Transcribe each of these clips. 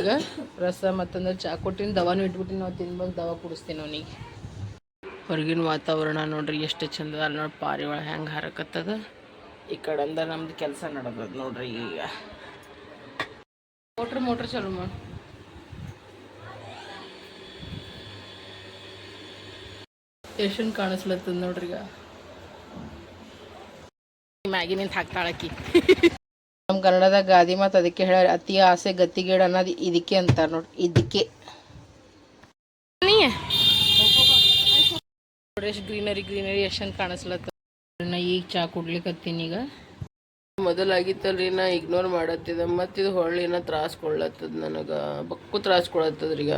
ಈಗ ರಸ ಮತ್ತಂದ್ರೆ ಚಾ ಕೊಟ್ಟಿನ ದವಾನು ಇಟ್ಬಿಟ್ಟು ನಾವು ತಿನ್ಬೇಕು ದವಾ ಕುಡಿಸ್ತೀನಿ ಅವನಿಗೆ. ಹೊರಗಿನ ವಾತಾವರಣ ನೋಡ್ರಿ ಎಷ್ಟು ಚಂದ ಅಲ್ಲಿ ನೋಡಿ ಪಾರಿವಾಳ ಹೆಂಗೆ ಹಾರಕತ್ತದ. ಈ ಕಡೆಯಿಂದ ನಮ್ದು ಕೆಲಸ ನಡೆದದ ನೋಡ್ರಿ. ಈಗ ಮೋಟ್ರ್ ಚಾಲು ಮಾಡಿ ಎಷ್ಟು ಕಾಣಿಸ್ಲತ್ತದ ನೋಡ್ರಿ. ಈಗ ಮ್ಯಾಗಿ ನಿಂತ ಹಾಕ್ತಾಳಕಿ. ನಮ್ಮ ಕನ್ನಡದಾಗ ಗಾದಿ ಮಾತು ಅದಕ್ಕೆ ಹೇಳ, ಅತಿ ಆಸೆ ಗತಿಗೇಡ ಅನ್ನೋದು ಇದಕ್ಕೆ ಅಂತಾರೆ ನೋಡ್ರಿ. ಇದಕ್ಕೆ ನೋಡ್ರಿ ಎಷ್ಟು ಗ್ರೀನರಿ ಎಷ್ಟಂತ ಕಾಣಿಸ್ಲತ್ತ. ನಾ ಈಗ ಚಾ ಕುಡ್ಲಿಕ್ಕತ್ತೀನಿ. ಈಗ ಮೊದಲಾಗಿತ್ತಲ್ರಿ ನಾ ಇಗ್ನೋರ್ ಮಾಡತ್ತಿದ, ಮತ್ತಿದು ಹೊಳ್ಳಿನ ತ್ರಾಸ ಕೊಡ್ಲತ್ತದ ನನಗೆ, ಬಕ್ಕು ತ್ರಾಸ ಕೊಡತ್ತದ್ರಿ. ಈಗ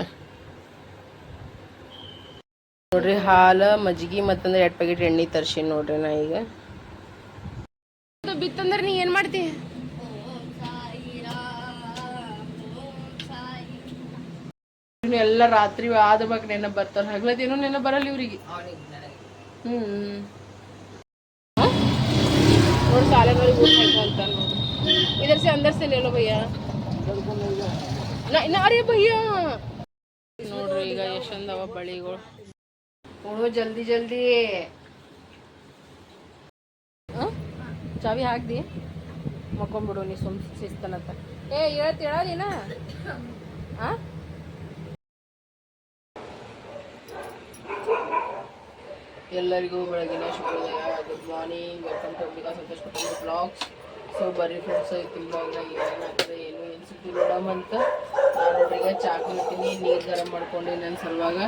ನೋಡ್ರಿ ಹಾಲು ಮಜ್ಜಿಗೆ ಮತ್ತಂದ್ರೆ 2 ಪ್ಯಾಕೆಟ್ ಎಣ್ಣೆ ತರ್ಸಿನಿ ನೋಡ್ರಿ. ನಾ ಈಗ ಬಿತ್ತಂದ್ರೆ ನೀ ಏನು ಮಾಡ್ತಿ? ಎಲ್ಲ ರಾತ್ರಿ ಆದ ಬಗ್ಗೆ ನೆನ ಬರ್ತಾರೆ, ಹಗ್ಲದೇನೋ ನೆನ ಬರಲ್ಲ ಇವ್ರಿಗೆ. ನೋಡಿ ಸಾಲೆಗಳಿಗೆ ಅಂತ ನೋಡಿ. इधर से अंदर से ले लो भैया. अरे भैया ನೋಡ್ರಿ ಈಗ ಎಷ್ಟೊಂದವ ಬಳಿಗಳು. ಓಡೋ ಜಲ್ದಿ ಜಲ್ದಿ. ಚಾವಿ ಹಾಕ್ದಿ ಮಕ್ಕೊಂಬಿಡು ನೀ ಸುಮ್ ಶಿಸ್ತನತ್ತ. ಹೇಳೀನ ಎಲ್ಲರಿಗೂ ಬೆಳಗಿನ ಶುಭೋದಯ. Good morning, welcome to Ambika Santosh ಕುಟುಂಬ ಬ್ಲಾಗ್ಸ್. ಸೊ ಬರ್ರಿ ಫ್ರೆಂಡ್ಸ್, ಇವತ್ತಿನ ಬ್ಲಾಗ್ನಾಗ ಏನೇನಾಗ್ತದೆ ಏನು ಸಿಕ್ಕು ನೋಡಮ್ ಅಂತ ನಾನು ನೋಡ್ರಿ ಈಗ ಚಾಕು ಇಟ್ಟಿನಿ, ನೀರು ಗರಂ ಮಾಡ್ಕೊಂಡು ನನ್ನ ಸಲುವಾಗ.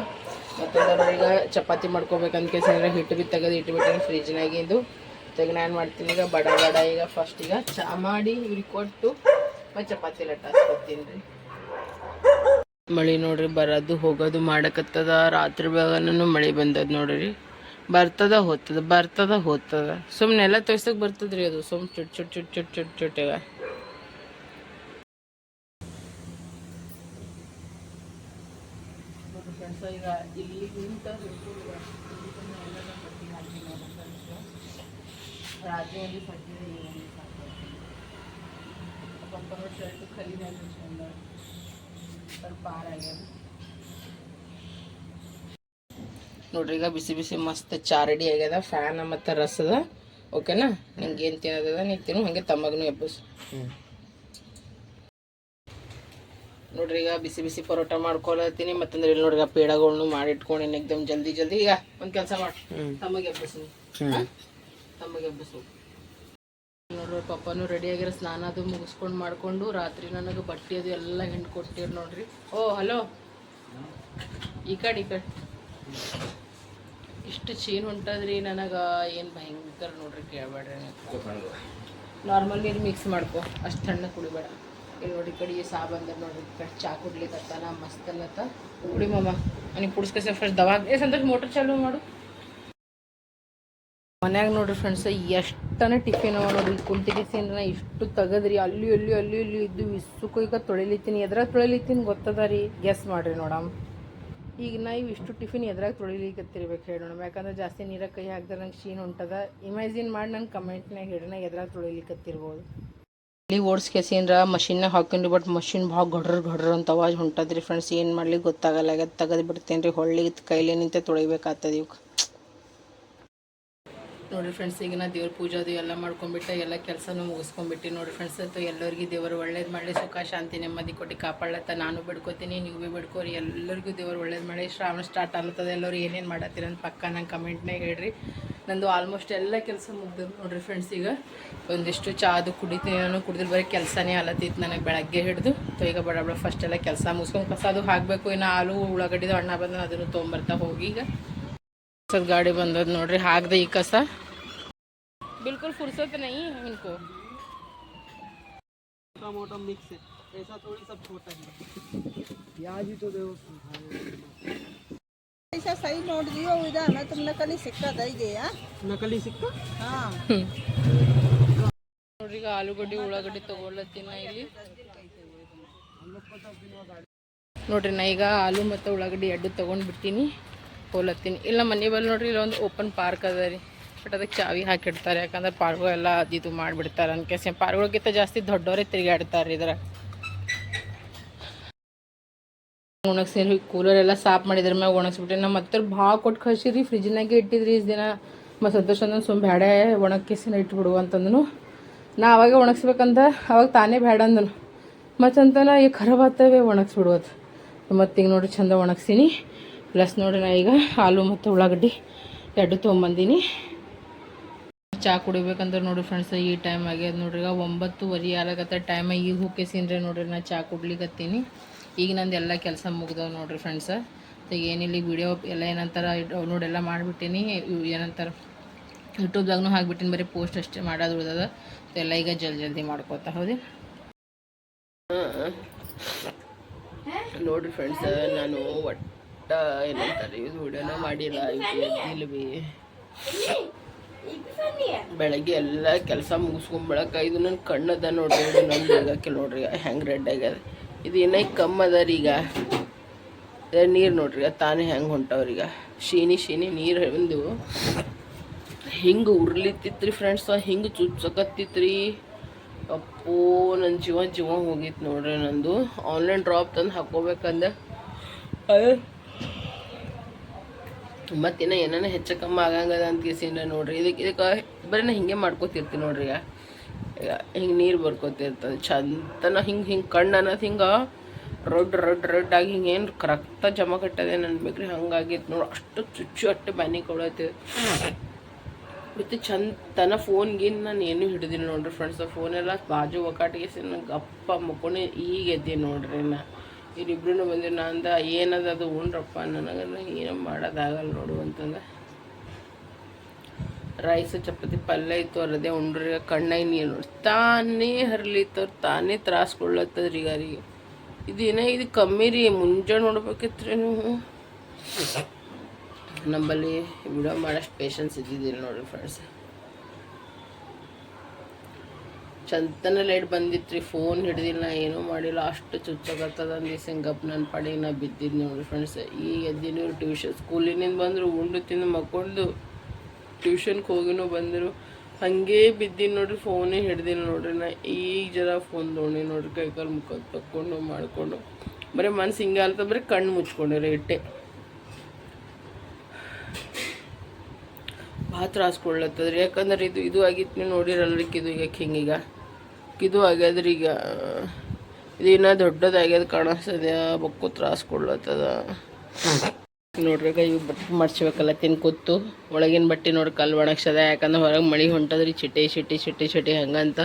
ಮತ್ತೊಂದ್ರೆ ಈಗ ಚಪಾತಿ ಮಾಡ್ಕೋಬೇಕಂತ ಕೇಳಿದ್ರೆ ಹಿಟ್ಟು ಬಿ ತೆಗೆದು ಇಟ್ಬಿಟ್ಟಿನಿ ಫ್ರಿಜ್ನಾಗಿಂದು. ತೆಗೆ ನಾನು ಮಾಡ್ತೀನಿ ಈಗ ಬಡ ಈಗ ಫಸ್ಟ್ ಈಗ ಚಾ ಮಾಡಿ ಇವ್ರಿಗೆ ಕೊಟ್ಟು ಮತ್ತು ಚಪಾತಿ ಲಟ್ಟಾಸ್ಕೊತೀನಿ ರೀ. ಮಳೆ ನೋಡ್ರಿ ಬರೋದು ಹೋಗೋದು ಮಾಡಕತ್ತದ. ರಾತ್ರಿ ಬೆಳಗನೂ ಮಳೆ ಬಂದದ ನೋಡ್ರಿ. ಬರ್ತದ ಹೋಗ್ತದ. ಸುಮ್ಮನೆ ಎಲ್ಲ ತೋರ್ಸಕ್ಕೆ ಬರ್ತದ್ರಿ ಅದು. ಸುಮ್ಮನೆ ಚುಟ್ ಈಗ ಫ್ರೆಂಡ್ಸ್ ಈಗ ಇಲ್ಲಿ ನಿಂತ ರಾತ್ರಿ ಒಂದು ಪಪ್ಪನ ಶರ್ಟು ಖರೀದಿ ಸ್ವಲ್ಪ ಆರಾಗ್ಯದ ನೋಡ್ರಿ. ಈಗ ಬಿಸಿ ಬಿಸಿ ಮಸ್ತ್ ಚಾ ರೆಡಿ ಆಗ್ಯದ. ಫ್ಯಾನ್ ಮತ್ತು ರಸದ ಓಕೆನಾ. ನಿಂಗೆ ಏನು ತಿನ್ನೋದದ ನೀನು ತಿನ್ನು, ಹಾಗೆ ತಮ್ಮಗನು ಎಬ್ಬಸು ನೋಡ್ರಿ. ಈಗ ಬಿಸಿ ಬಿಸಿ ಪರೋಟ ಮಾಡ್ಕೊಳತ್ತೀನಿ. ಮತ್ತಂದ್ರೆ ಇಲ್ಲಿ ನೋಡ್ರಿ ಪೇಡಗಳ್ನು ಮಾಡಿಟ್ಕೊಂಡು ಎಕ್ದಮ್ ಜಲ್ದಿ ಈಗ ಒಂದು ಕೆಲಸ ಮಾಡಿ ತಮಗೆ ಎಬ್ಬಸು ನೋಡ್ರಿ. ಪಪ್ಪನು ರೆಡಿ ಆಗಿರೋ ಸ್ನಾನ ಅದು ಮುಗಿಸ್ಕೊಂಡು ಮಾಡ್ಕೊಂಡು ರಾತ್ರಿ ನನಗೆ ಬಟ್ಟೆ ಅದು ಎಲ್ಲ ಹಿಂಡು ಕೊಟ್ಟಿರು ನೋಡ್ರಿ. ಓ ಹಲೋ, ಈ ಕಡೆ ಇಷ್ಟು ಚೀನ್ ಹೊಂಟದ್ರಿ ನನಗೆ. ಏನು ಭಯಂಕರ ನೋಡ್ರಿ, ಕೇಳಬೇಡ್ರಿ. ನಾರ್ಮಲ್ ನೀರು ಮಿಕ್ಸ್ ಮಾಡ್ಕೊ, ಅಷ್ಟು ತಣ್ಣಗೆ ಕುಡಿಬೇಡ. ಇಲ್ಲಿ ನೋಡಿ ಕಡೆ ಸಾಬಂದ್ರೆ ನೋಡ್ರಿ ಚಾ ಕುಡ್ಲಿಕ್ಕತ್ತಾನ ಮಸ್ತ್ ಅನ್ನತ್ತ. ಕುಡಿ ಮಮ್ಮ, ನನಗೆ ಕುಡಿಸ್ಕೊಸ ಫಸ್ಟ್ ದವಾ. ಸಂತೋಷ ಮೋಟ್ರ್ ಚಾಲು ಮಾಡು. ಮನ್ಯಾಗ ನೋಡ್ರಿ ಫ್ರೆಂಡ್ಸ್ ಎಷ್ಟನೇ ಟಿಫಿನ್ ಅವ ನೋಡ್ರಿ. ಕುಂತಿ ಟಿಫಿನ್ ಇಷ್ಟು ತೆಗದ್ರಿ. ಅಲ್ಲಿ ಇದ್ದು ಇಸುಕು ಈಗ ತೊಳಿಲಿತ್ತೀನಿ. ಎದ್ರಾಗ ತೊಳಿಲಿತ್ತೀನಿ ಗೊತ್ತದ ರೀ? ಗೆಸ್ ಮಾಡಿರಿ ನೋಡಮ್. ಈಗ ನಾ ಇಷ್ಟು ಟಿಫಿನ್ ಎದ್ರಾಗ ತೊಳಿಲಿಕ್ಕತ್ತಿರ್ಬೇಕು ಹೇಳೋಣ. ಯಾಕಂದ್ರೆ ಜಾಸ್ತಿ ನೀರಾಗ ಕೈ ಹಾಕಿದ್ರೆ ನಂಗೆ ಶೀನ್ ಹೊಂಟದ. ಇಮ್ಯಾಜಿನ್ ಮಾಡಿ ನನ್ನ ಕಮೆಂಟ್ನಾಗ ಹೇಳಿ ನಾ ಎದ್ರಾಗ ತೊಳಿಲಿಕ್ಕತ್ತಿರ್ಬೋದು. ಇಲ್ಲಿ ಓಡಿಸ್ಕೆಸಿನ್ರ ಮಷಿನ್ನಾಗ ಹಾಕೊಂಡ್ರಿ. ಬಟ್ ಮಷಿನ್ ಭಾಳ ಗಡ್ರ ಅಂತ ಅವಾಜ್ ಹೊಂಟದ್ರಿ ಫ್ರೆಂಡ್ಸ್. ಏನು ಮಾಡ್ಲಿಕ್ಕೆ ಗೊತ್ತಾಗಲ್ಲ. ಈಗ ತೆಗೆದು ಬಿಡ್ತೇನೆ ರೀ. ಹೊಳ್ಳಿಗೆ ಕೈಲಿ ನಿಂತೆ ತೊಳಿಬೇಕಾಗ್ತದೆ ಇವಕ್ಕೆ ನೋಡಿರಿ ಫ್ರೆಂಡ್ಸ್. ಈಗ ನಾ ದೇವ್ರ ಪೂಜೆ ಅದು ಎಲ್ಲ ಮಾಡ್ಕೊಂಡ್ಬಿಟ್ಟೆ, ಎಲ್ಲ ಕೆಲಸನೂ ಮುಗಿಸ್ಕೊಂಡ್ಬಿಟ್ಟು ನೋಡಿರಿ ಫ್ರೆಂಡ್ಸ್. ಎಲ್ಲರಿಗೂ ದೇವರು ಒಳ್ಳೇದು ಮಾಡಲಿ, ಸುಖ ಶಾಂತಿ ನೆಮ್ಮದಿ ಕೊಟ್ಟು ಕಾಪಾಡ್ಲತ್ತ ನಾನು ಬಿಡ್ಕೋತೀನಿ. ನೀವು ಭೀ ಬಿಡ್ಕೋರಿ. ಎಲ್ಲರಿಗೂ ದೇವರು ಒಳ್ಳೇದು ಮಾಡಿ. ಶ್ರಾವಣ ಸ್ಟಾರ್ಟ್ ಆಗ್ಲತ್ತದ. ಎಲ್ಲರೂ ಏನೇನು ಮಾಡತ್ತೀರ ಅಂತ ಪಕ್ಕ ನಂಗೆ ಕಮೆಂಟ್ನಾಗ ಹೇಳ್ರಿ. ನಂದು ಆಲ್ಮೋಸ್ಟ್ ಎಲ್ಲ ಕೆಲಸ ಮುಗ್ದು ನೋಡಿರಿ ಫ್ರೆಂಡ್ಸ್. ಈಗ ಒಂದಿಷ್ಟು ಚಾದು ಕುಡಿತೀನಿ. ನಾನು ಕುಡಿದ್ರೆ ಬರೀ ಕೆಲಸನೇ ಆಲತ್ತಿತ್ತು ನನಗೆ ಬೆಳಗ್ಗೆ ಹಿಡಿದು. ಈಗ ಬಡ ಫಸ್ಟ್ ಎಲ್ಲ ಕೆಲಸ ಮುಗಿಸ್ಕೊಂಡು ಕಸ ಅದು ಹಾಕಬೇಕು. ಇನ್ನು ಆಲೂ ಉಳ್ಳಾಗಡ್ಡಿದು ಅಣ್ಣ ಬಂದ ಅದನ್ನು ತೊಗೊಂಬರ್ತಾ ಹೋಗಿ. ಈಗ ಗಾಡಿ ಬಂದದ್ದು ನೋಡ್ರಿ. ಹಾಕ್ದೆ ಈ ಕಸ बिल्कुल फुर्सत नहीं है इनको. मोटा मिक्स है, ऐसा थोड़ी सब छोटा है. प्याज ही तो दे ऐसा सही नोट दियो इधर ना. तुम नकली सिक्का दे गया. नकली सिक्का. हाँ ನೋಡ್ರಿ. ಈಗ ಆಲೂಗಡ್ಡೆ ಉಳ್ಳಾಗಡ್ಡೆ ತೊಗೊಳತ್ತೀನಿ ಇಲ್ಲಿ ನೋಡ್ರಿ. ನಾ ಈಗ ಆಲೂ ಮತ್ತು ಉಳ್ಳಾಗಡ್ಡೆ ಎಡ್ಡು ತೊಗೊಂಡ್ಬಿಡ್ತೀನಿ, ಹೋಲತ್ತೀನಿ. ಇಲ್ಲ ಮನೆ ಬಲ್ಲಿ ನೋಡ್ರಿ ಇಲ್ಲೊಂದು ಓಪನ್ ಪಾರ್ಕ್ ಅದ ರೀ. ಬಟ್ ಅದಕ್ಕೆ ಚಾವಿ ಹಾಕಿಡ್ತಾರೆ. ಯಾಕಂದ್ರೆ ಪಾರ್ಗಳು ಎಲ್ಲ ಅದು ಮಾಡಿಬಿಡ್ತಾರೆ ಅನ್ಕೇಸಿ. ಪಾರ್ಗಳಿಗಿಂತ ಜಾಸ್ತಿ ದೊಡ್ಡವರೇ ತಿರುಗಾಡ್ತಾರೆ ಇದ್ರ. ಒಣಗ್ಸೇರಿ ಕೂಲರ್ ಎಲ್ಲ ಸಾಫ್ ಮಾಡಿದ್ರ ಮ್ಯಾಗ ಒಣಗಿಸ್ಬಿಟ್ಟೆ. ನಮ್ಮ ಮತ್ತೆ ಭಾಳ ಕೊಟ್ಟು ಕಳ್ಸಿರಿ, ಫ್ರಿಜ್ನಾಗೆ ಇಟ್ಟಿದ್ರಿ ಇಷ್ಟು ದಿನ. ಮತ್ತು ಸಂತೋಷ ಅಂದನು ಸುಮ್ಮ ಬ್ಯಾಡೆ ಒಣಗಿಸಿನ ಇಟ್ಬಿಡು ಅಂತಂದನು. ನಾ ಅವಾಗೆ ಒಣಗಿಸ್ಬೇಕಂತ ಅವಾಗ ತಾನೇ ಬ್ಯಾಡ ಅಂದನು. ಮತ್ತಂತನ ಈಗ ಖರಾಬ್ ಆಗ್ತವೆ ಒಣಗಿಸ್ಬಿಡುವತ್ತು. ಮತ್ತು ಈಗ ನೋಡಿರಿ ಚಂದ ಒಣಗಿಸೀನಿ. ಪ್ಲಸ್ ನೋಡಿರಿ ನಾ ಈಗ ಆಲೂ ಮತ್ತು ಉಳ್ಳಾಗಡ್ಡಿ ಎರಡು ತೊಗೊಂಬಂದೀನಿ. ಚಹಾ ಕುಡಿಬೇಕಂದ್ರೆ ನೋಡಿರಿ ಫ್ರೆಂಡ್ಸ್ ಈ ಟೈಮ್ ಆಗ್ಯದ ನೋಡ್ರಿ. ಈಗ 9:30 ಆಗತ್ತೆ ಟೈಮ್. ಈಗ ಹೋಗ್ಕೇಸಿನ್ರಿ ನೋಡಿರಿ ನಾ ಚಹಾ ಕುಡ್ಲಿಕತ್ತೀನಿ. ಈಗ ನಂದು ಎಲ್ಲ ಕೆಲಸ ಮುಗ್ದವ ನೋಡಿರಿ ಫ್ರೆಂಡ್ಸ. ಈಗ ಏನಿಲ್ಲ ವೀಡಿಯೋ ಎಲ್ಲ ಏನಂತಾರೆ ಡೌನ್ಲೋಡ್ ಎಲ್ಲ ಮಾಡಿಬಿಟ್ಟಿನಿ. ಏನಂತಾರೆ ಯೂಟ್ಯೂಬ್ದಾಗೂ ಹಾಕ್ಬಿಟ್ಟಿನಿ. ಬರೀ ಪೋಸ್ಟ್ ಅಷ್ಟೇ ಮಾಡೋದು ಉಳ್ದದ. ಎಲ್ಲ ಈಗ ಜಲ್ದಿ ಮಾಡ್ಕೋತಾ ಹೌದು ನೋಡಿರಿ ಫ್ರೆಂಡ್ಸ್. ನಾನು ಒಟ್ಟ ಏನಂತಾರೆ ಇದು ವೀಡಿಯೋನ ಮಾಡಿಲ್ಲ. ಇಲ್ವಿ ಬೆಳಗ್ಗೆ ಎಲ್ಲ ಕೆಲಸ ಮುಗಿಸ್ಕೊಂಬಳಕ ಇದು ನನ್ನ ಕಣ್ಣದ ನೋಡ್ರಿ. ನಂದು ಆಗಕ್ಕೆ ನೋಡ್ರಿ ಹೆಂಗೆ ರೆಡ್ ಆಗ್ಯದ. ಇದು ಏನೈ ಕಮ್ಮಿ ಅದ ರೀ. ಈಗ ನೀರು ನೋಡ್ರಿ ತಾನೇ ಹೆಂಗೆ ಹೊಂಟವ್ರೀಗ. ಶೀನಿ ನೀರು ಒಂದು ಹಿಂಗೆ ಉರ್ಲಿತ್ತಿತ್ರಿ ಫ್ರೆಂಡ್ಸ್. ಹಿಂಗೆ ಚುಚ್ಚಕತ್ತಿತ್ರಿ. ಅಪ್ಪೋ ನನ್ನ ಜೀವ ಹೋಗಿತ್ತು ನೋಡ್ರಿ. ನಂದು ಆನ್ಲೈನ್ ಡ್ರಾಪ್ ತಂದು ಹಾಕೋಬೇಕಂದೆ. ಅದು ಮತ್ತಿನ್ನ ಏನಾನ ಹೆಚ್ಚು ಕಮ್ಮಿ ಆಗಂಗದ ಅಂತ ಕೇಸಿಂದ ನೋಡ್ರಿ. ಇದಕ್ಕೆ ಬರೀ ನಾ ಹಿಂಗೆ ಮಾಡ್ಕೋತಿರ್ತೀನಿ ನೋಡ್ರಿ. ಈಗ ಹಿಂಗೆ ನೀರು ಬರ್ಕೋತಿರ್ತದೆ ಚಂದನ. ಹಿಂಗೆ ಕಣ್ಣು ಅನ್ನೋದು ಹಿಂಗೆ ರೊಡ್ ಆಗಿ ಹಿಂಗೆ ಏನು ರಕ್ತ ಜಮ ಕಟ್ಟದೆ ಅನ್ಬೇಕ್ರಿ. ಹಂಗಾಗಿತ್ತು ನೋಡಿ. ಅಷ್ಟು ಚುಚ್ಚು ಅಷ್ಟು ಬ್ಯಾನಿ ಕೊಡತ್ತೆ. ಮತ್ತು ಚಂದನ ಫೋನ್ಗಿನ್ ನಾನು ಏನೂ ಹಿಡಿದಿಲ್ಲ ನೋಡ್ರಿ ಫ್ರೆಂಡ್ಸ್. ಫೋನೆಲ್ಲ ಬಾಜು ಒಕ್ಕಾಟಿಗೆ ಗಪ್ಪ ಮಕ್ಕೊಂಡು ಈಗ ಎದ್ದೀನಿ ನೋಡ್ರಿ. ನಾ ಇವ್ರಿಬ್ರು ಬಂದಿರಿ. ನಾ ಅಂದ ಏನದ ಅದು ಉಂಡ್ರಪ್ಪ ನನಗಲ್ಲ ಏನೋ ಮಾಡೋದಾಗಲ್ಲ ನೋಡು ಅಂತಂದ. ರೈಸ್ ಚಪಾತಿ ಪಲ್ಯ ಇತ್ತು ಅಲ್ಲದೆ ಉಂಡ್ರಿ. ಕಣ್ಣಾಗಿ ನೀರು ನೋಡಿ ತಾನೇ ಹರ್ಲಿತ್ತವ್ರು ತಾನೇ ತ್ರಾಸ್ಕೊಳ್ಳತ್ತದ್ರಿ ಈಗಾರಿಗೆ. ಇದೇನ ಇದು ಕಮ್ಮಿ ರೀ. ಮುಂಜಾನೆ ನೋಡ್ಬೇಕಿತ್ರಿ ನೀವು. ನಮ್ಮಲ್ಲಿ ವಿಡಿಯೋ ಮಾಡೋಷ್ಟು ಪೇಷನ್ಸ್ ಇದ್ದಿದ್ದಿಲ್ಲ ನೋಡ್ರಿ ಫ್ರೆಂಡ್ಸ್. ಚಂತನ ಲೈಟ್ ಬಂದಿತ್ತು. ಫೋನ್ ಹಿಡ್ದಿಲ್ಲ ಏನೂ ಮಾಡಿಲ್ಲ. ಅಷ್ಟು ಚುಚ್ಚಕತ್ತದ ಅಂದಿಸಿ ಗಪ್ ನನ್ನ ಪಾಡಿಗೆ ನಾ ಬಿದ್ದಿದ್ದು ನೋಡ್ರಿ ಫ್ರೆಂಡ್ಸ್. ಈಗ ಎದ್ದಿನೂ ಟ್ಯೂಷನ್ ಸ್ಕೂಲಿನಿಂದ ಬಂದರು ಉಂಡು ತಿಂದು ಮಕ್ಕೊಂಡು ಟ್ಯೂಷನ್ಗೆ ಹೋಗಿನೂ ಬಂದರು. ಹಾಗೆ ಬಿದ್ದೀನಿ ನೋಡ್ರಿ. ಫೋನೇ ಹಿಡ್ದಿಲ್ಲ ನೋಡ್ರಿ. ನಾ ಈಗ ಜರ ಫೋನ್ ತೊಗೊಂಡು ನೋಡ್ರಿ. ಕೈಕಾಲು ಮುಖ ತಕ್ಕೊಂಡು ಮಾಡಿಕೊಂಡು ಬರೀ ಮನ್ಸು ಹಿಂಗೆ ಅಲ್ತ ಬರೀ ಕಣ್ಣು ಮುಚ್ಕೊಂಡಿರಿ ಇಟ್ಟೆ. ಭಾಳ ತ್ರಾಸ್ಕೊಳ್ಳತ್ತದ್ರಿ. ಯಾಕಂದ್ರೆ ಇದು ಆಗಿತ್ತು ನೀವು ನೋಡಿರಲ್ರಿ. ಇದು ಈಗ ಹಿಂಗೀಗ ಇದು ಆಗ್ಯದ್ರಿ. ಈಗ ಇದು ಇನ್ನೂ ದೊಡ್ಡದಾಗ್ಯದ ಕಾಣಿಸ್ತದೆ. ಬಕ್ಕು ತ್ರಾಸ್ಕೊಳ್ಳತ್ತದ ನೋಡ್ರಿ. ಇವು ಬಟ್ಟೆ ಮಡ್ಸ್ಬೇಕಲ್ಲ ಕೂತು ಒಳಗಿನ ಬಟ್ಟೆ ನೋಡ್ರಿ ಕಲ್ಲು ಒಣಗ್ಸದ. ಯಾಕಂದ್ರೆ ಹೊರಗೆ ಮಳೆ ಹೊಂಟದ್ರಿ. ಚಿಟಿ ಹಂಗಂತ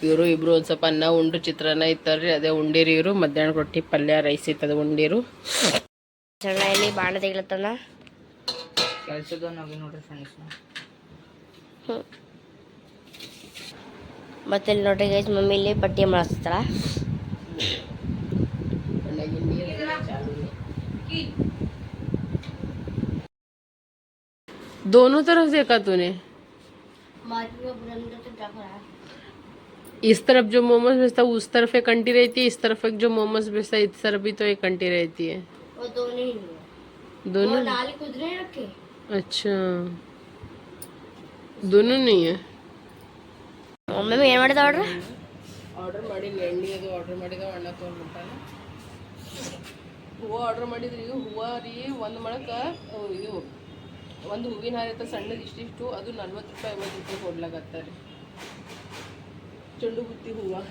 ಇವರು ಇಬ್ಬರು ಒಂದು ಸ್ವಲ್ಪ ಅನ್ನ ಉಂಡು ಚಿತ್ರಾನ್ನ ಇತ್ತಾರ್ರಿ. ಅದೇ ಉಂಡಿರಿ. ಇವರು ಮಧ್ಯಾಹ್ನ ರೊಟ್ಟಿ ಪಲ್ಯ ರೈಸ್ ಇತ್ತದ ಉಂಡಿರು. ಸಣ್ಣಲ್ಲಿ ಬಾಣ ತೆಗಿಲತ್ತನ ಕೆಲ್ಸದ ನಾವೇ ನೋಡ್ರಿ ಫ್ರೆಂಡ್ಸ್. ಮತ್ತೆ ಇಲ್ಲಿ ನೋಡ್ರಿ ಗೈಸ್ ಮಮ್ಮಿ ಇಲ್ಲಿ ಬಟ್ಟೆ ಮಾಡಿಸ್ತಾಳ. दोनों तरफ देखा तूने? इस तरफ जो मोमोज बेचता उस तरफ एक आंटी रहती है, इस तरफ एक जो मोमोज बेचता इस तरफ भी तो एक आंटी रहती है. वो दोनों ही दोनों नाली कुदरे रखे. अच्छा दोनों नहीं है. ಮಮ್ಮಿ ಏನು ಮಾಡಿದ ಆರ್ಡರ್ ಮಾಡಿ ಎಣ್ಣೆ ಅದು ಆರ್ಡರ್ ಮಾಡಿದ ಅಣ್ಣ ತೊಗೊಂಡ್ಬಿಟ್ಟಾನ. ಹೂವು ಆರ್ಡರ್ ಮಾಡಿದ್ರಿ. ಹೂವು ರೀ ಒಂದು ಮೊಳಕ್ಕೆ ಇದು ಒಂದು ಹೂವಿನ ಹಾರ ಇರ್ತದೆ ಸಣ್ಣದು ಇಷ್ಟಿಷ್ಟು. ಅದು 40 ರೂಪಾಯಿ 50 ರೂಪಾಯಿ ಕೊಡ್ಲಾಗತ್ತಾರೆ. ಚೆಂಡು ಬುತ್ತಿ ಹೂವು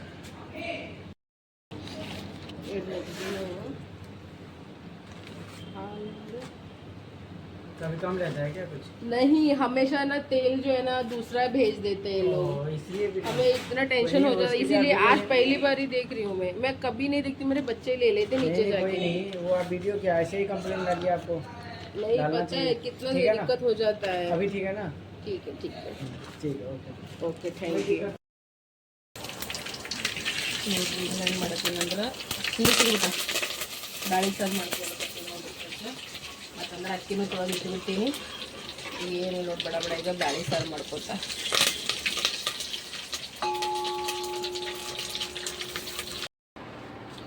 कभी कम रहता है क्या कुछ? नहीं, हमेशा ना तेल जो है ना दूसरा भेज देते हैं लोग. इसलिए हमें इतना टेंशन हो जाता है. इसीलिए आज पहली बार ही देख रही हूँ मैं कभी नहीं देखती. मेरे बच्चे ले लेते नीचे जाके. नहीं वो आप वीडियो क्या ऐसे ही कंप्लेन डालिए आपको. नहीं बच्चा है कितना दिक्कत हो जाता है. अभी ठीक है ना? ठीक है ठीक है ओके थैंक यू. ಏನು ಮಾಡತ್ತೇನಂದ್ರೆ ಊಟ ಬ್ಯಾಳಿ ಸಾರು ಮಾಡ್ಕೊಳ್ತೀನಿ ನೋಡ್ರಿ. ಮತ್ತಂದ್ರೆ ಅಕ್ಕಿನೂ ತೊಳೆದು ಇಟ್ಬಿಡ್ತೀನಿ. ಏನಿಲ್ಲ ನೋಡಿ ಬಡ ಈಗ ಬ್ಯಾಳಿ ಸಾರು ಮಾಡ್ಕೊತಾ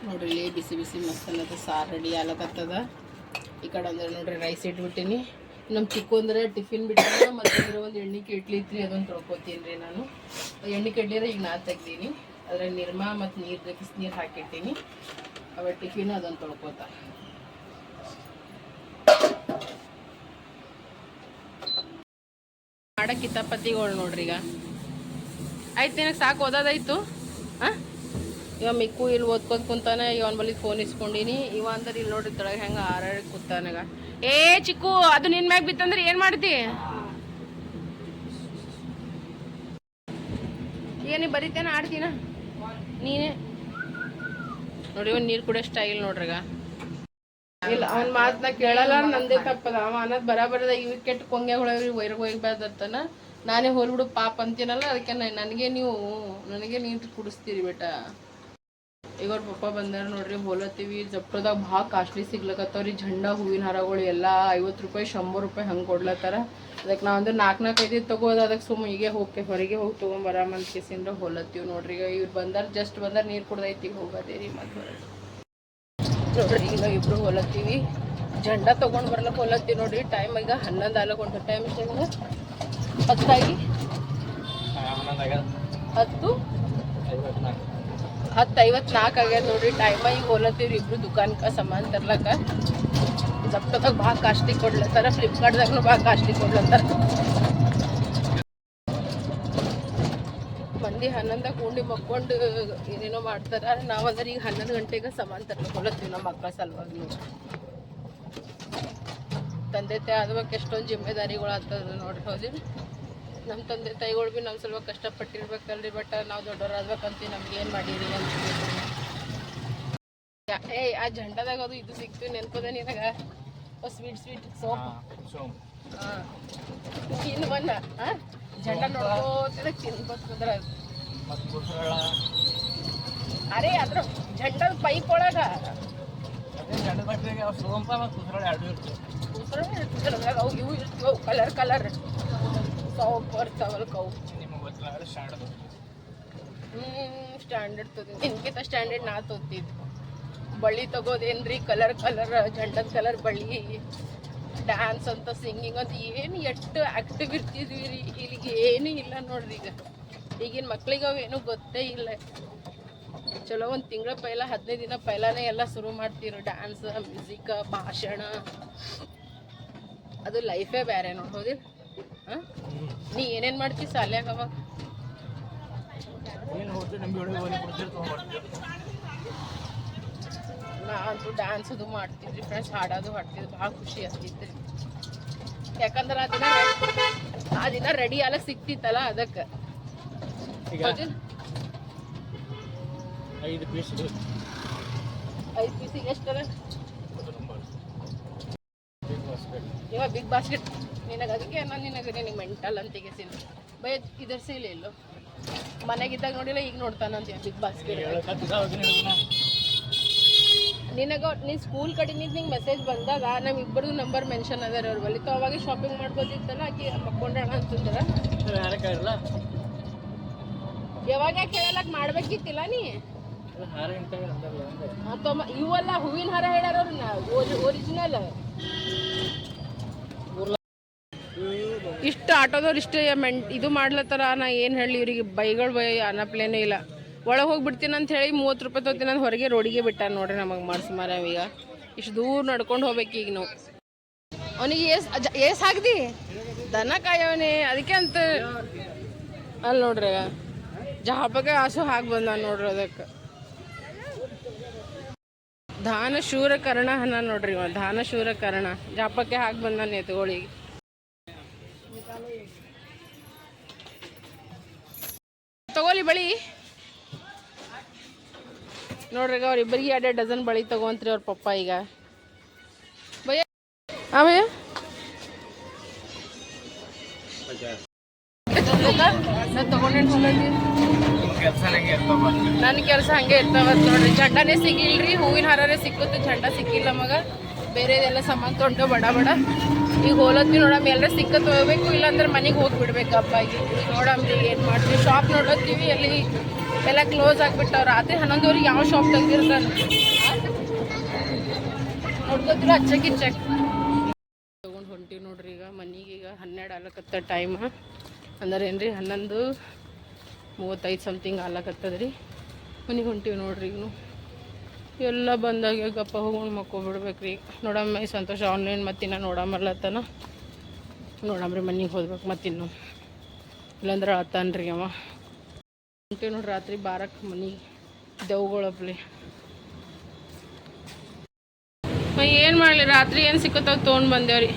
ನೋಡ್ರಿ. ಇಲ್ಲಿ ಬಿಸಿ ಬಿಸಿ ಮಸಾಲದ ಸಾರು ರೆಡಿ ಆಗ್ಲಕತ್ತದ. ಈ ಕಡೆ ಅಂದ್ರೆ ನೋಡ್ರಿ ರೈಸ್ ಇಟ್ಬಿಟ್ಟಿನಿ. ನಮ್ಮ ಚಿಕ್ಕು ಅಂದ್ರೆ ಟಿಫಿನ್ ಬಿಟ್ಟಿಲ್ಲ. ಮತ್ತು ಒಂದು ಎಣ್ಣೆ ಕೆಟ್ಲಿ ಇತ್ತು ಅದೊಂದು ತೊಳ್ಕೊತೀನಿ ರೀ. ನಾನು ಎಣ್ಣೆ ಕೆಟ್ಲಿದ್ರೆ ಈಗ ನಾ ತೆಗ್ದೀನಿ. ಅದ್ರಾಗ ನಿರ್ಮಾ ಮತ್ತು ನೀರು ಬಿಸಿ ನೀರು ಹಾಕಿಟ್ಟಿನಿ. ಅವ ಟಿಫಿನ್ ಅದೊಂದು ತೊಳ್ಕೊತಾ ಆಡ ಕಿತಾಪತಿಗಳು ನೋಡ್ರಿ ಈಗ ಆಯ್ತು ನಿನಗೆ ಸಾಕು ಓದೋದಾಯ್ತು ಹಾಂ ಇವ ಮಿಕ್ಕು ಇಲ್ಲಿ ಓದ್ಕೊಂತ ಕುಂತಾನೆ ಈಗ ಅವನ ಬಳಿ ಫೋನ್ ಇಸ್ಕೊಂಡಿನಿ ಇವ ಅಂದ್ರೆ ಇಲ್ಲಿ ನೋಡ್ರಿ ತೊಳಗೆ ಹೆಂಗೆ ಆರಾಡಿ ಕೂತಾನಾಗ ಏ ಚಿಕ್ಕು ಅದು ನಿನ್ನ ಮ್ಯಾಗ ಬಿತ್ತಂದ್ರೆ ಏನು ಮಾಡ್ತಿ ಏನು ಬರೀತೇನೆ ಆಡ್ತೀನ ನೀನೇ ನೋಡಿ ಇವ್ ನೀರು ಕುಡಿಯೋ ಸ್ಟೈಲ್ ನೋಡ್ರಿಗ ಇಲ್ಲ ಅವ್ನ ಮಾತನ್ನ ಕೇಳಲ್ಲ ನಂದೇ ತಪ್ಪದ ಅವ ಅನ್ನೋದು ಬರಾಬರದ ಇವ್ ಕೆಟ್ಟ ಕೊಂಗೆ ಹೊಳವ್ರಿ ವೈರ್ಗೆ ಹೋಗ್ಬಾರ್ದತ್ತನ ನಾನೇ ಹೋಲ್ಬಿಡು ಪಾಪ ಅಂತೀನಲ್ಲ ಅದಕ್ಕೆ ನನಗೆ ನೀರು ಕುಡಿಸ್ತೀರಿ ಬೇಟ ಈಗ ಅವ್ರ ಪಪ್ಪ ಬಂದಾರ ನೋಡ್ರಿ ಹೋಲತ್ತೀವಿ ಜಪ್ಟೋದಾಗ ಭಾಳ ಕಾಸ್ಟ್ಲಿ ಸಿಗ್ಲಕತ್ತವ್ರಿ ಝಂಡ ಹೂವಿನ ಹಾರಗಳು ಎಲ್ಲ 50 ರೂಪಾಯಿ 100 ರೂಪಾಯಿ ಹಂಗೆ ಕೊಡ್ಲತ್ತಾರ ಅದಕ್ಕೆ ನಾವು ಅಂದ್ರೆ 4-5 ತಗೋದು ಅದಕ್ಕೆ ಸುಮ್ಮ ಹೀಗೆ ಹೊರಗೆ ಹೋಗಿ ತೊಗೊಂಬರಾಮಂತ ಕೇಸಿಂದ ಹೋಲತ್ತೀವಿ ನೋಡ್ರಿ ಈಗ ಇವ್ರು ಬಂದಾರ ಜಸ್ಟ್ ಬಂದಾರ ನೀರು ಕುಡ್ದೈತಿ ಹೋಗೋದೇ ರೀ ಮತ್ತೆ ಬರೋದು ನೋಡ್ರಿ ಈಗ ಇಬ್ರು ಹೋಲತ್ತೀವಿ ಝಂಡ ತೊಗೊಂಡು ಬರ್ಲಕ್ಕೆ ಹೋಲತ್ತೀವಿ ನೋಡ್ರಿ ಟೈಮ್ ಈಗ 11 ಆಗಕ್ಕೆ ಟೈಮ್ ಇಷ್ಟ 10 10:54 ಆಗ್ಯದ ನೋಡ್ರಿ ಟೈಮ ಈಗ ಹೋಲತ್ತೀವ್ರಿ ಇಬ್ರು ದುಕಾನ್ಕ ಸಾಮಾನು ತರ್ಲಕ್ಕ ಜಪ್ಟೋದಾಗ ಭಾಳ ಕಾಸ್ಟ್ಲಿ ಕೊಡ್ಲತ್ತಾರ ಫ್ಲಿಪ್ಕಾರ್ಟ್ದಾಗೂ ಭಾಳ ಕಾಸ್ಟ್ಲಿ ಕೊಡ್ಲತ್ತಾರ ಮಂದಿ 11 ಉಂಡು ಮಕ್ಕೊಂಡು ಏನೇನೋ ಮಾಡ್ತಾರ ನಾವಂದ್ರೆ ಈಗ 11 ಗಂಟೆಗೆ ಸಾಮಾನು ತರ್ಲಕ್ಕೆ ಹೋಲತ್ತೀವಿ ನಮ್ಮ ಮಕ್ಕಳ ಸಲುವಾಗಿ ತಂದೆ ತಾಯಿ ಆದ್ಬೇಕು ಎಷ್ಟೊಂದು ಜಿಮ್ಮೆದಾರಿಗಳು ಆಗ್ತದ ನೋಡ್ರಿ ಹೌದಿ ನಮ್ಮ ತಂದೆ ತಾಯಿಗಳು ಭೀ ನಮ್ಮ ಸ್ವಲ್ಪ ಕಷ್ಟಪಟ್ಟಿರ್ಬೇಕಲ್ರಿ ಬಟ್ ನಾವು ದೊಡ್ಡವರಾಗ್ಬೇಕಂತೀವಿ ನಮ್ಗೆ ಏನು ಮಾಡೀರಿ ಅಂತ ಆ ಝಂಡದಾಗ ಅದು ಇದು ಸಿಕ್ತು ನೆನ್ಪದ ನಿನಗ ಸ್ವೀಟ್ ಸೋಪ್ ಹಾಂ ತಿನ್ಬನ್ನ ಝಂಡ ನೋಡ್ಕೋತಿದ ತಿನ್ಬೇಕಂದ್ರ ಅರೆ ಅದ್ರ ಝಂಡದ ಪೈಪ್ ಒಳಗ ಅವು ಇವು ಇರ್ತೀವಿ ಕಲರ್ ಸೋಪ್ ಬರ್ತಾವಲ್ಲ ಕವು ಸ್ಟ್ಯಾಂಡರ್ಡ್ ತೊಗೊಂಡು ನಿನ್ಕಿಂತ ಸ್ಟ್ಯಾಂಡರ್ಡ್ ನಾ ತೊತ್ತಿದ್ದು ಬಳ್ಳಿ ತಗೋದೇನ್ರಿ ಕಲರ್ ಝಂಡದ ಕಲರ್ ಬಳ್ಳಿ ಡ್ಯಾನ್ಸ್ ಅಂತ ಸಿಂಗಿಂಗ್ ಅಂತ ಏನು ಎಷ್ಟು ಆ್ಯಕ್ಟಿವ್ ಇರ್ತಿದ್ವಿ ರೀ ಇಲ್ಲಿಗೆ ಏನೂ ಇಲ್ಲ ನೋಡ್ರಿ ಈಗಿನ ಮಕ್ಳಿಗೆ ಅವೇನು ಗೊತ್ತೇ ಇಲ್ಲ ಚಲೋ ಒಂದು ತಿಂಗಳ ಪೈಲ 15 ದಿನ ಪೈಲಾನೇ ಎಲ್ಲ ಶುರು ಮಾಡ್ತೀರು ಡ್ಯಾನ್ಸ್ ಮ್ಯೂಸಿಕ್ ಭಾಷಣ ಅದು ಲೈಫೇ ಬೇರೆ ನೋಡಿ ಹೌದಿ ಹಾಂ ನೀ ಏನೇನು ಮಾಡ್ತೀವಿ ಶಾಲ್ಯಾಗ ಅವಾಗ ನಾನಂತೂ ಡ್ಯಾನ್ಸ್ ಅದು ಮಾಡ್ತಿದ್ರಿ ಫ್ರೆಂಡ್ಸ್ ಹಾಡೋದು ಹಾಡ್ತಿದ್ರು ಭಾಳ ಖುಷಿ ಆಗ್ತಿತ್ತು ಯಾಕಂದ್ರೆ ಆ ದಿನ ರೆಡಿ ಎಲ್ಲ ಸಿಕ್ತಿತ್ತಲ್ಲ ಅದಕ್ಕೆ 5 ಪೀಸಿಗೆ ಎಷ್ಟದ ಇವಾಗ ಬಿಗ್ ಬಾಸ್ಕೆಟ್ ನಿನಗೆ ಅದಕ್ಕೆ ನಿನಗೆ ಮೆಂಟಲ್ ಅಂತಿಗೆ ಸಿನ್ ಬೈ ಇದರ ಸೇಲ್ ಎಲ್ಲೋ ಮನೆಗಿದ್ದಾಗ ನೋಡಿಲ್ಲ ಈಗ ನೋಡ್ತಾನಂತೀಯ ಬಿಗ್ ಬಾಸ್ಕೆಟ್ ನಿನಗೆ ನೀನು ಸ್ಕೂಲ್ ಕಡೆನಿಂದ ನಿಂಗೆ ಮೆಸೇಜ್ ಬಂದಾಗ ನಮ್ಮಿಬ್ಬರದು ನಂಬರ್ ಮೆನ್ಷನ್ ಅದಾರ ಅವ್ರ ಬಳಿ ಅವಾಗೆ ಶಾಪಿಂಗ್ ಮಾಡ್ಬೋದಿತ್ತಲ್ಲ ಆಕಿ ಮಕ್ಕೊಂಡಣ ಅಂತಂದ್ರೆ ಯಾವಾಗ ಕೇಳಲಕ್ಕೆ ಮಾಡ್ಬೇಕಿತ್ತಿಲ್ಲ ನೀ ಇವೆಲ್ಲ ಹೂವಿನ ಹಾರ ಹೇಳ್ಯಾರ ಒರಿಜಿನಲ್ ಇಷ್ಟು ಆಟೋದವ್ರು ಇಷ್ಟು ಇದು ಮಾಡ್ಲತ್ತಾರ ನಾ ಏನು ಹೇಳಿ ಇವ್ರಿಗೆ ಬೈಗಳು ಅನ್ನಪ್ಲೇನೂ ಇಲ್ಲ ಒಳಗೆ ಹೋಗ್ಬಿಡ್ತೀನಿ ಅಂತ ಹೇಳಿ 30 ರೂಪಾಯಿ ತೊಗೊತೀನಿ ಅಂತ ಹೊರಗೆ ರೋಡಿಗೆ ಬಿಟ್ಟ ನೋಡ್ರಿ ನಮಗೆ ಮಾಡಿಸ್ಮಾರ ಈಗ ಇಷ್ಟು ದೂರ ನಡ್ಕೊಂಡು ಹೋಗ್ಬೇಕು ಈಗ ನಾವು ಅವನಿಗೆ ಏಸ್ ಹಾಕ್ದಿ ದನ ಕಾಯವನೇ ಅದಕ್ಕೆ ಅಂತ ಅಲ್ಲಿ ನೋಡ್ರಿ ಜಹಾಪಕ್ಕೆ ಆಸು ಹಾಕಿ ಬಂದ ನೋಡ್ರಿ ಅದಕ್ಕೆ ದಾನ ಶೂರ ಕರ್ಣ ಹನ ನೋಡ್ರಿ ಇವ ದಾನ ಶೂರ ಕರ್ಣ ಜಾಪಕ್ಕೆ ಹಾಕಿ ಬಂದಾನೆ ಎತ್ಗಳಿಗೆ ತಗೋಲಿ ಬಳಿ ನೋಡ್ರಿ ಅವ್ರಿಬ್ಬರಿಗೆ 2 ಡಜನ್ ಬಳಿ ತಗೋಂತ್ರಿ ಅವ್ರ ಪಪ್ಪ ಈಗ ಭಯ್ಯ ಭಯ್ಯ ನನ್ನ ಕೆಲಸ ಹಂಗೆ ಇರ್ತಾವ ನೋಡ್ರಿ ಝಂಡನೇ ಸಿಗಿಲ್ರಿ ಹೂವಿನ ಹಾರೇ ಸಿಕ್ಕುತ್ತೆ ಝಂಡ ಸಿಕ್ಕಿಲ್ಲ ಮಗ ಬೇರೆದೆಲ್ಲ ಸಾಮಾನು ತೊಗೊಂಡು ಬಡ ಈಗ ಹೋಲತ್ತಿ ನೋಡಮ್ಮ ಎಲ್ಲರ ಸಿಕ್ಕತ್ ಹೋಗ್ಬೇಕು ಇಲ್ಲಾಂದ್ರೆ ಮನೆಗೆ ಹೋಗಿ ಬಿಡ್ಬೇಕಪ್ಪ ಈಗ ನೋಡಮ್ರಿ ಏನು ಮಾಡ್ತೀವಿ ಶಾಪ್ ನೋಡತ್ತೀವಿ ಅಲ್ಲಿ ಎಲ್ಲ ಕ್ಲೋಸ್ ಆಗಿಬಿಟ್ಟವ್ರು ರಾತ್ರಿ 11 ಯಾವ ಶಾಪ್ ತೆಗ್ದಿರ್ತಾನೆ ನೋಡ್ಕೊತಿರ ಚೆಕ್ ತೊಗೊಂಡು ಹೊಂಟಿವಿ ನೋಡ್ರಿ ಈಗ ಮನೆಗೆ ಈಗ 12 ಆಗ್ಲಕತ್ತ ಟೈಮ್ ಅಂದ್ರೆ ಏನ್ರಿ 11:35 ಸಮಥಿಂಗ್ ಆಗ್ಲಕತ್ತದ್ರಿ ಮನೆಗೆ ಹೊಂಟಿವಿ ನೋಡ್ರಿ ಈಗ ಎಲ್ಲ ಬಂದಾಗ ಗಪ್ಪ ಹೋಗೋಣ ಮಕ್ಕೊಬಿಡ್ಬೇಕ್ರಿ ನೋಡಮ್ಮ ಸಂತೋಷ ಆನ್ಲೈನ್ ಮತ್ತಿನ್ನ ನೋಡಮಲ್ಲತ್ತನ ನೋಡಮ್ರಿ ಮನೆಗೆ ಹೋಗ್ಬೇಕು ಮತ್ತಿನ್ನು ಇಲ್ಲಾಂದ್ರೆ ಅಳ್ತಾನ್ರಿ ಅವ. ಹೊಂಟೇವಿ ನೋಡ್ರಿ ರಾತ್ರಿ ಬಾರಕ್ಕೆ ಮನೆಗೆ ದೆವ್ಗಳಪ್ಲಿ. ಏನು ಮಾಡಲಿ ರಾತ್ರಿ ಏನು ಸಿಕ್ಕತ್ತಾವ ತೊಗೊಂಡು ಬಂದೇವ್ರಿ.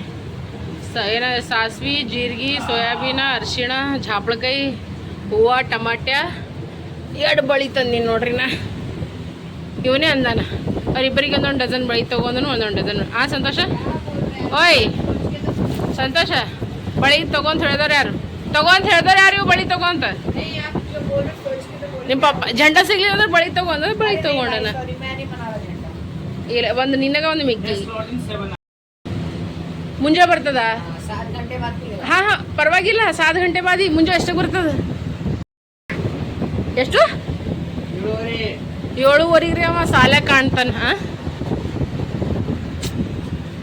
ಸಾಸ್ವಿ, ಜೀರಿಗೆ, ಸೋಯಾಬೀನ, ಅರಿಶಿಣ, ಜಾಪಳಕಾಯಿ, ಹೂವು, ಟಮಾಟ್ಯ 2 ಬಳಿ ತಂದೀನಿ ನೋಡ್ರಿ ನಾ. ಇವನೇ ಅಂದಾನ ಅವ್ರಿಬ್ಬರಿಗೆ ಒಂದೊಂದು ಡಜನ್ ಬಳಿ ತೊಗೊಂಡನು, ಒಂದೊಂದು ಡಜನ್. ಸಂತೋಷ ಓಯ್ ಸಂತೋಷ, ಬಳಿ ತೊಗೊಂತ ಹೇಳಿದವ್ರು ಯಾರು? ಇವು ಬಳಿ ತೊಗೊಂತ ನಿಮ್ಮ ಪಪ್ಪ ಜಂಡ ಸಿಗ್ಲಿ ಅಂದ್ರೆ ಬಳಿ ತೊಗೊಂಡನ. ಇಲ್ಲ ಒಂದು ನಿನಗ ಒಂದು ಮಿಕ್ಕಿ ಮುಂಜೆ ಬರ್ತದ. ಹಾಂ ಪರವಾಗಿಲ್ಲ, 7 ಗಂಟೆ ಬಾದಿ ಮುಂಜೆ ಎಷ್ಟಕ್ಕೆ ಬರ್ತದ? ಎಷ್ಟು? 7:15 ರೀ. ಅವ ಸಾಲ ಕಾಣ್ತಾನ.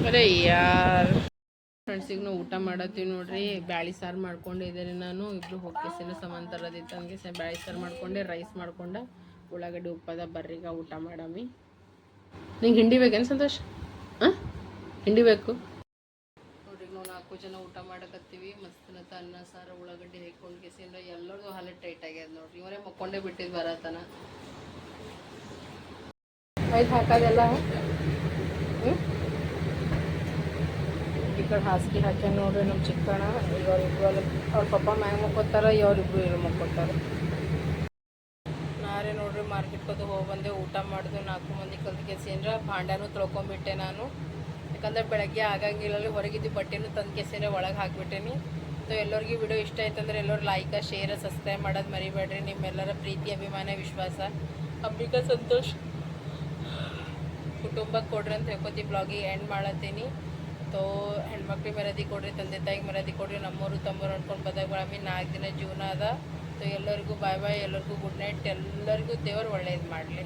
ಅರೆ ಯಾರ್ ಫ್ರೆಂಡ್ಸಿಗೆ ನಾವು ಊಟ ಮಾಡತ್ತೀವಿ ನೋಡ್ರಿ. ಬ್ಯಾಳಿ ಸಾರು ಮಾಡ್ಕೊಂಡಿದ್ದೇನೆ ನಾನು. ಇಬ್ರು ಹೋಗ್ಕೇಸಿನ ಸಮಾಂತರದಿತ್ತು ನನಗೆ ಬ್ಯಾಳಿ ಸಾರು ಮಾಡ್ಕೊಂಡೆ, ರೈಸ್ ಮಾಡ್ಕೊಂಡೆ, ಉಳ್ಳಾಗಡ್ಡಿ ಉಪ್ಪದ. ಬರ್ರಿಗ ಊಟ ಮಾಡಮಿ. ನಿಂಗೆ ಹಿಂಡಿ ಬೇಕೇನು ಸಂತೋಷ? ಹಿಂಡಿ ಬೇಕು ನೋಡ್ರಿ. ನಾವು 4 ಜನ ಊಟ ಮಾಡಕತ್ತೀವಿ. ಮಸ್ತನತ ಅನ್ನ ಸಾರು ಉಳ್ಳಾಗಡ್ಡಿ ಹಾಕೊಂಡು ಕೇಸಿಂದ ಎಲ್ಲರಿಗೂ ಹಾಲೆ ಟೈಟ್ ಆಗ್ಯದ ನೋಡ್ರಿ. ಇವರೇ ಮಕ್ಕೊಂಡೇ ಬಿಟ್ಟಿದ್ದು ಬರತನ. ಆಯ್ತು ಹಾಕೋದೆಲ್ಲ. ಈ ಕಡೆ ಹಾಸಿಗೆ ಹಾಕ್ಯ ನೋಡ್ರಿ ನಮ್ಮ ಚಿಕ್ಕಣ. ಇವರಿಬ್ರು ಅಲ್ಲಿ ಅವ್ರ ಪಪ್ಪ ಮ್ಯಾಗ ಮಕ್ಕೋತಾರ, ಇವರಿಬ್ರು ಇಲ್ಲಿ ಮಕ್ಕೋತಾರೆ. ನಾರೇ ನೋಡ್ರಿ ಮಾರ್ಕೆಟ್ಗೆ ಹೋಗಿ ಬಂದೆ. ಊಟ ಮಾಡಿದ್ವಿ 4 ಮಂದಿ ಕಲ್ತು ಕೆಸಿಂದ್ರ. ಭಾಂಡ್ಯಾನು ತೊಳ್ಕೊಂಬಿಟ್ಟೆ ನಾನು. ಯಾಕಂದ್ರೆ ಬೆಳಗ್ಗೆ ಆಗಂಗಿಲ್ಲ. ಹೊರಗಿದ್ದು ಬಟ್ಟೆನೂ ತಂದು ಕೆಸಿಂದ್ರೆ ಒಳಗೆ ಹಾಕ್ಬಿಟ್ಟೇನಿ. ಸೊ ಎಲ್ಲರಿಗೂ ವಿಡಿಯೋ ಇಷ್ಟ ಆಯ್ತಂದ್ರೆ ಎಲ್ಲರೂ ಲೈಕ್, ಶೇರ್, ಸಬ್ಸ್ಕ್ರೈಬ್ ಮಾಡೋದು ಮರಿಬೇಡ್ರಿ. ನಿಮ್ಮೆಲ್ಲರ ಪ್ರೀತಿ, ಅಭಿಮಾನ, ವಿಶ್ವಾಸ ಅಂಬಿಕಾ ಸಂತೋಷ್ ಕುಟುಂಬಕ್ಕೆ ಕೊಡ್ರಿ ಅಂತ ಹೇಳ್ಕೊತಿ ಬ್ಲಾಗಿಗೆ ಎಂಡ್ ಮಾಡತ್ತೀನಿ. ತೋ ಹೆಣ್ಮಕ್ಳಿಗೆ ಮರ್ಯಾದೆ ಕೊಡ್ರಿ, ತಂದೆ ತಾಯಿಗೆ ಮರ್ಯಾದೆ ಕೊಡ್ರಿ. ನಮ್ಮವರು ತಮ್ಮರು ಅಂದ್ಕೊಂಡು ಬದಲಾಗಿ 4 ದಿನ ಜೀವನ ಅದ. ಸೊ ಎಲ್ಲರಿಗೂ ಬಾಯ್ ಬಾಯ್, ಎಲ್ಲರಿಗೂ ಗುಡ್ ನೈಟ್. ಎಲ್ಲರಿಗೂ ದೇವರು ಒಳ್ಳೇದು ಮಾಡಲಿ.